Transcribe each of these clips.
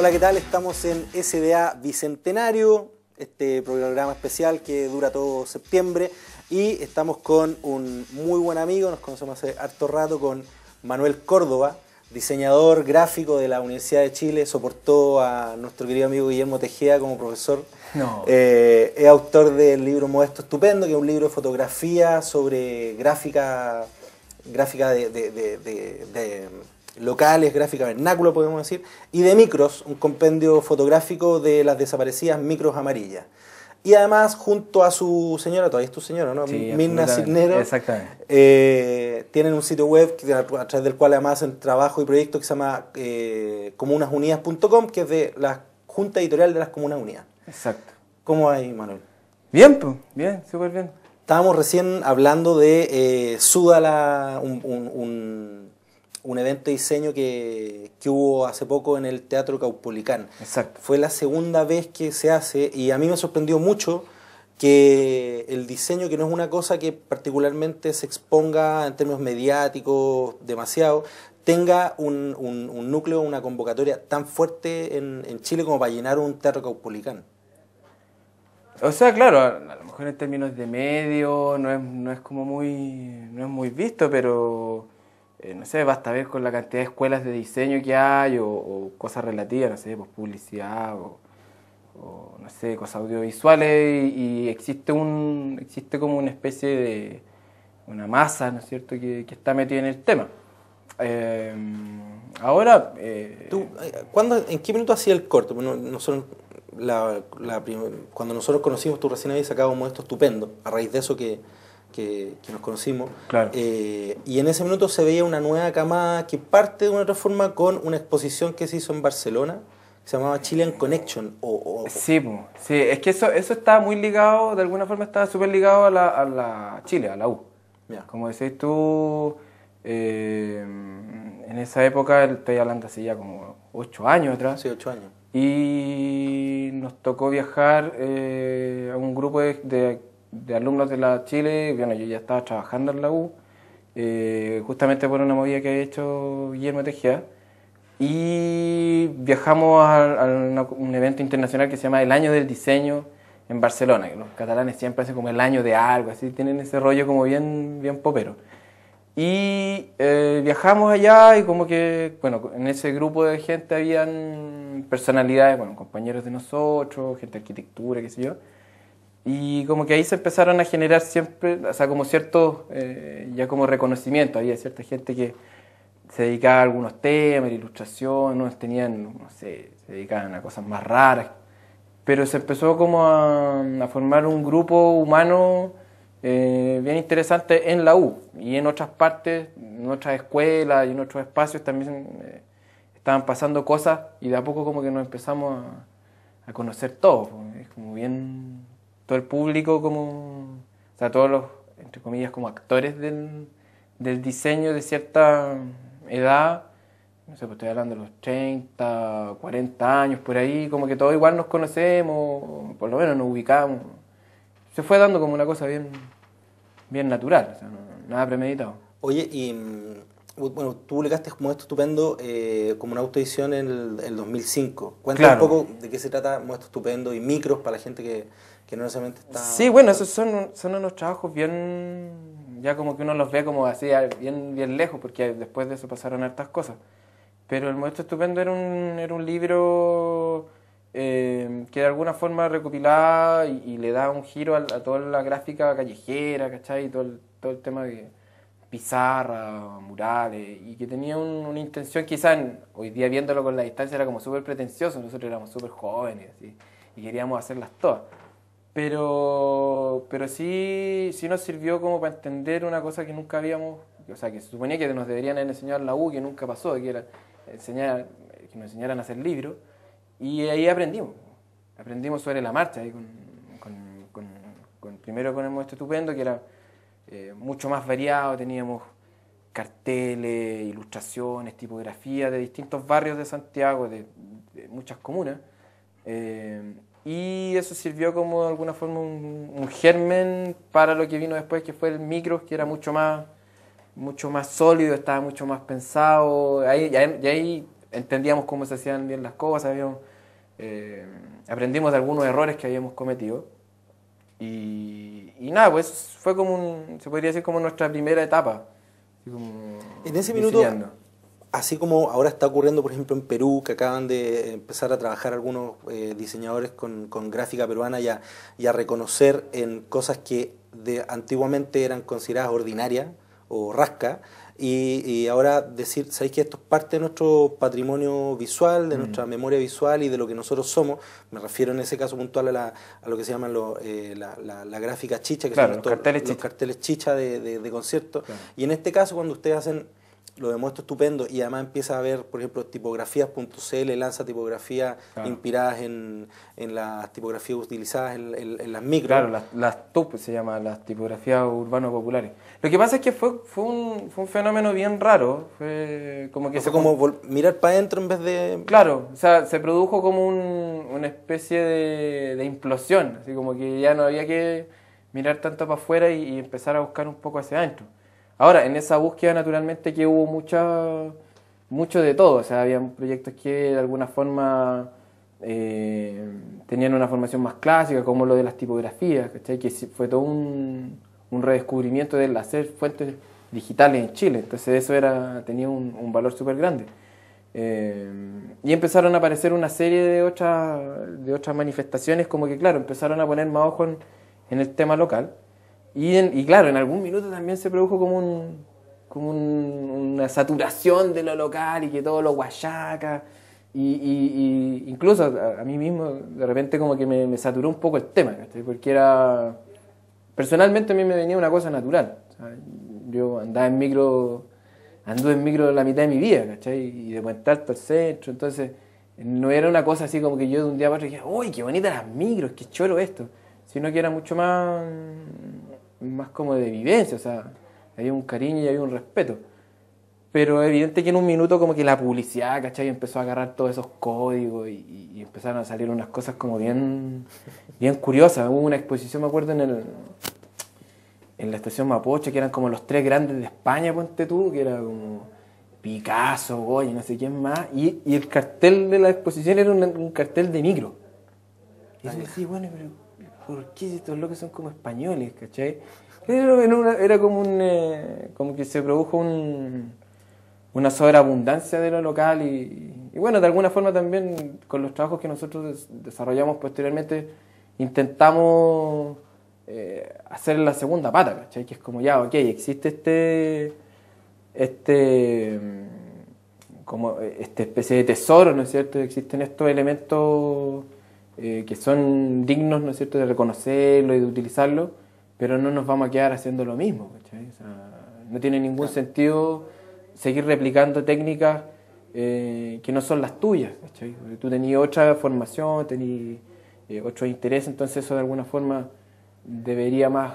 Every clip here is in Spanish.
Hola, ¿qué tal? Estamos en SDA Bicentenario, este programa especial que dura todo septiembre, y estamos con un muy buen amigo, nos conocemos hace harto rato, con Manuel Córdoba, diseñador gráfico de la Universidad de Chile, soportó a nuestro querido amigo Guillermo Tejeda como profesor. No. Es autor del libro Modesto Estupendo, que es un libro de fotografía sobre gráfica de locales, gráfica vernácula, podemos decir, y de micros, un compendio fotográfico de las desaparecidas micros amarillas. Y además, junto a su señora, todavía es tu señora, ¿no? Sí, Mirna Cisnero. Exactamente. Tienen un sitio web a través del cual además hacen trabajo y proyectos que se llama comunasunidas.com, que es de la Junta Editorial de las Comunas Unidas. Exacto. ¿Cómo va ahí, Manuel? Bien, pues, bien, súper bien. Estábamos recién hablando de Súdala, un evento de diseño que hubo hace poco en el Teatro Caupolicán. Exacto. Fue la segunda vez que se hace y a mí me sorprendió mucho que el diseño, que no es una cosa que particularmente se exponga en términos mediáticos demasiado, tenga un núcleo, una convocatoria tan fuerte en Chile como para llenar un Teatro Caupolicán. O sea, claro, a lo mejor en términos de medio no es como no es muy visto, pero no sé, basta ver con la cantidad de escuelas de diseño que hay o cosas relativas, no sé, pues publicidad o no sé, cosas audiovisuales y existe como una especie de una masa, ¿no es cierto?, que está metida en el tema. Ahora... ¿Tú, en qué minuto hacía el corte? Bueno, nosotros, cuando nosotros conocimos, tú recién habías sacado un Modesto Estupendo, a raíz de eso que nos conocimos. Claro. Y en ese minuto se veía una nueva camada que parte de una otra forma con una exposición que se hizo en Barcelona, que se llamaba Chilean Connection. Sí, sí, es que eso estaba muy ligado, de alguna forma estaba súper ligado a la Chile, a la U. Yeah. Como decís tú, en esa época, estoy hablando así ya como 8 años atrás. Sí, 8 años. Y nos tocó viajar a un grupo de alumnos de la Chile. Bueno, yo ya estaba trabajando en la U, justamente por una movida que había hecho Guillermo Tejeda. Y viajamos a un evento internacional que se llama el Año del Diseño en Barcelona, que los catalanes siempre hacen como el año de algo, así tienen ese rollo como bien popero. Y viajamos allá y como que, bueno, en ese grupo de gente habían personalidades, bueno, compañeros de nosotros, gente de arquitectura, qué sé yo. Y como que ahí se empezaron a generar siempre, o sea, como ciertos, ya como reconocimiento. Había cierta gente que se dedicaba a algunos temas, de ilustración, unos tenían, no sé, se dedicaban a cosas más raras. Pero se empezó como a formar un grupo humano bien interesante en la U y en otras partes, en otras escuelas y en otros espacios también estaban pasando cosas y de a poco como que nos empezamos a conocer todos. Es como bien todo el público, como, o sea, todos los, entre comillas, como actores del diseño de cierta edad, no sé, pues estoy hablando de los 30, 40 años, por ahí, como que todos igual nos conocemos, por lo menos nos ubicamos. Se fue dando como una cosa bien natural, o sea, nada premeditado. Oye, y bueno, tú publicaste Modesto Estupendo como una autoedición en el 2005. Cuéntame un poco de qué se trata Modesto Estupendo y micros para la gente que no necesariamente está... Sí, bueno, esos son unos trabajos bien... Ya como que uno los ve como así, bien lejos, porque después de eso pasaron hartas cosas. Pero el Modesto Estupendo era un libro que de alguna forma recopilaba y le da un giro a toda la gráfica callejera, ¿cachai? Y todo el tema de pizarra, murales, y que tenía una intención, quizás hoy día viéndolo con la distancia era como súper pretencioso, nosotros éramos súper jóvenes así, y queríamos hacerlas todas. Pero sí nos sirvió como para entender una cosa que nunca habíamos, o sea, que se suponía que nos deberían enseñar en la U, que nunca pasó, que era que nos enseñaran a hacer libros, y ahí aprendimos sobre la marcha, ahí primero con el Modesto Estupendo, que era mucho más variado, teníamos carteles, ilustraciones, tipografía de distintos barrios de Santiago, de muchas comunas, y eso sirvió como de alguna forma un germen para lo que vino después, que fue el Micros, que era mucho más sólido, estaba mucho más pensado. Ahí entendíamos cómo se hacían bien las cosas, aprendimos de algunos errores que habíamos cometido. Y nada, pues fue como se podría decir como nuestra primera etapa. En ese minuto, así como ahora está ocurriendo, por ejemplo, en Perú, que acaban de empezar a trabajar algunos diseñadores con gráfica peruana y a reconocer en cosas que antiguamente eran consideradas ordinarias o rascas, y ahora decir, ¿sabéis que esto es parte de nuestro patrimonio visual, de nuestra memoria visual y de lo que nosotros somos? Me refiero en ese caso puntual a lo que se llaman la gráfica chicha, que claro, son los carteles chicha de conciertos. Claro. Y en este caso, cuando ustedes hacen lo demuestro estupendo, y además empieza a ver, por ejemplo, tipografías.cl lanza tipografías inspiradas en las tipografías utilizadas en las micros. Claro, las TUP se llama, las tipografías urbano-populares. Lo que pasa es que fue un fenómeno bien raro. Fue como que como mirar para adentro en vez de... Claro, o sea, se produjo como una especie de implosión, así como que ya no había que mirar tanto para afuera y empezar a buscar un poco hacia adentro. Ahora, en esa búsqueda naturalmente que hubo mucho de todo, o sea, había proyectos que de alguna forma tenían una formación más clásica, como lo de las tipografías, ¿cachai? Que fue todo un redescubrimiento del hacer fuentes digitales en Chile, entonces eso tenía un valor súper grande. Y empezaron a aparecer una serie de otras manifestaciones, como que claro, empezaron a poner más ojo en el tema local. Y claro, en algún minuto también se produjo como una saturación de lo local y que todo lo guayaca. Y incluso a mí mismo de repente como que me saturó un poco el tema, ¿cachai? Porque personalmente a mí me venía una cosa natural. O sea, yo anduve en micro la mitad de mi vida, ¿cachai? Y de Puente Alto al centro, entonces no era una cosa así como que yo de un día para otro dije, ¡uy, qué bonitas las micros, qué choro esto! Sino que era mucho más como de vivencia, o sea, había un cariño y había un respeto. Pero evidente que en un minuto como que la publicidad, ¿cachai? Empezó a agarrar todos esos códigos y empezaron a salir unas cosas como bien curiosas. Hubo una exposición, me acuerdo, en la estación Mapocho, que eran como los tres grandes de España, ponte tú, que era como Picasso, Goya, no sé quién más, y el cartel de la exposición era un cartel de micro. Y yo decía, bueno, pero ¿por qué estos locos son como españoles, cachai? Era como que se produjo una sobreabundancia de lo local y bueno, de alguna forma también con los trabajos que nosotros desarrollamos posteriormente intentamos hacer la segunda pata, ¿cachai? Que es como ya, ok, existe como esta especie de tesoro, ¿no es cierto? Existen estos elementos que son dignos, ¿no es cierto?, de reconocerlo y de utilizarlo, pero no nos vamos a quedar haciendo lo mismo, ¿cachai? O sea, no tiene ningún sentido seguir replicando técnicas que no son las tuyas, ¿cachai? Porque tú tenías otra formación, tenías otro interés, entonces eso de alguna forma debería más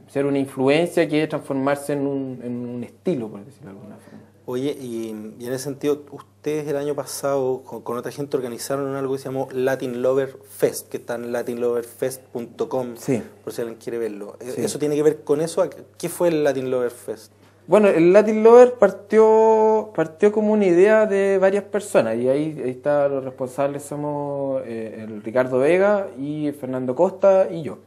ser una influencia que transformarse en un estilo, por decirlo de alguna forma. Oye, y en ese sentido, ustedes el año pasado con otra gente organizaron algo que se llamó Latin Lover Fest, que está en latinloverfest.com, sí, por si alguien quiere verlo. Sí. ¿Eso tiene que ver con eso? ¿Qué fue el Latin Lover Fest? Bueno, el Latin Lover partió como una idea de varias personas y ahí está, los responsables somos el Ricardo Vega y Fernando Costa y yo.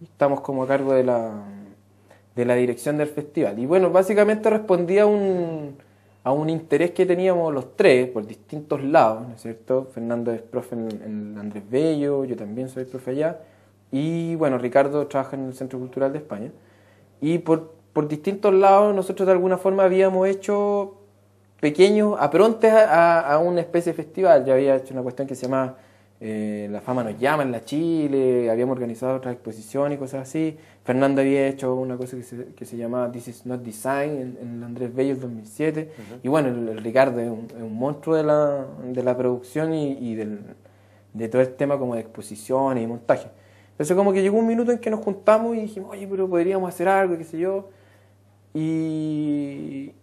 Estamos como a cargo de la dirección del festival. Y bueno, básicamente respondía a un interés que teníamos los tres por distintos lados, ¿no es cierto? Fernando es profe en Andrés Bello, yo también soy profe allá, y bueno, Ricardo trabaja en el Centro Cultural de España. Y por distintos lados nosotros de alguna forma habíamos hecho pequeños aprontes a una especie de festival. Ya había hecho una cuestión que se llama La Fama Nos Llama en la Chile, habíamos organizado otras exposiciones y cosas así. Fernando había hecho una cosa que se llamaba This Is Not Design en Andrés Bello el 2007. Uh-huh. Y bueno, el Ricardo es un monstruo de la producción y de todo el tema como de exposiciones y montaje. Entonces como que llegó un minuto en que nos juntamos y dijimos, oye, pero podríamos hacer algo, qué sé yo. Y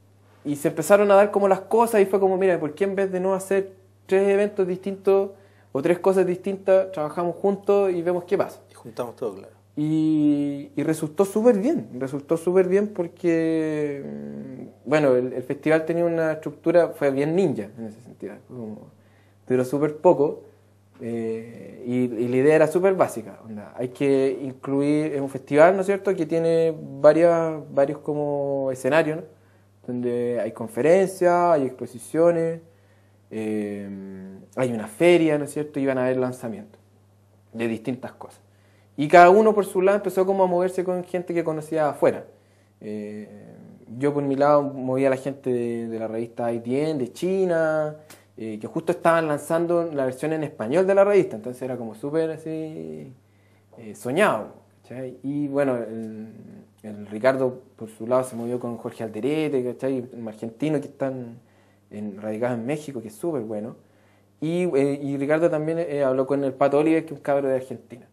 se empezaron a dar como las cosas y fue como, mira, ¿por qué en vez de no hacer 3 eventos distintos o 3 cosas distintas, trabajamos juntos y vemos qué pasa? Y juntamos todo, claro. y resultó súper bien porque, bueno, el festival tenía una estructura, fue bien ninja en ese sentido, duró súper poco y la idea era súper básica, onda, hay que incluir, es un festival, ¿no es cierto?, que tiene varios como escenarios, ¿no?, donde hay conferencias, hay exposiciones, hay una feria, ¿no es cierto?, y van a haber lanzamientos de distintas cosas. Y cada uno por su lado empezó como a moverse con gente que conocía afuera. Yo por mi lado movía a la gente de la revista ITN, de China, que justo estaban lanzando la versión en español de la revista, entonces era como súper así soñado, ¿cachai? Y bueno, el Ricardo por su lado se movió con Jorge Alderete, ¿cachai? Un argentino que están radicados en México, que es súper bueno. Y Ricardo también habló con el Pato Oliver, que es un cabro de Argentina.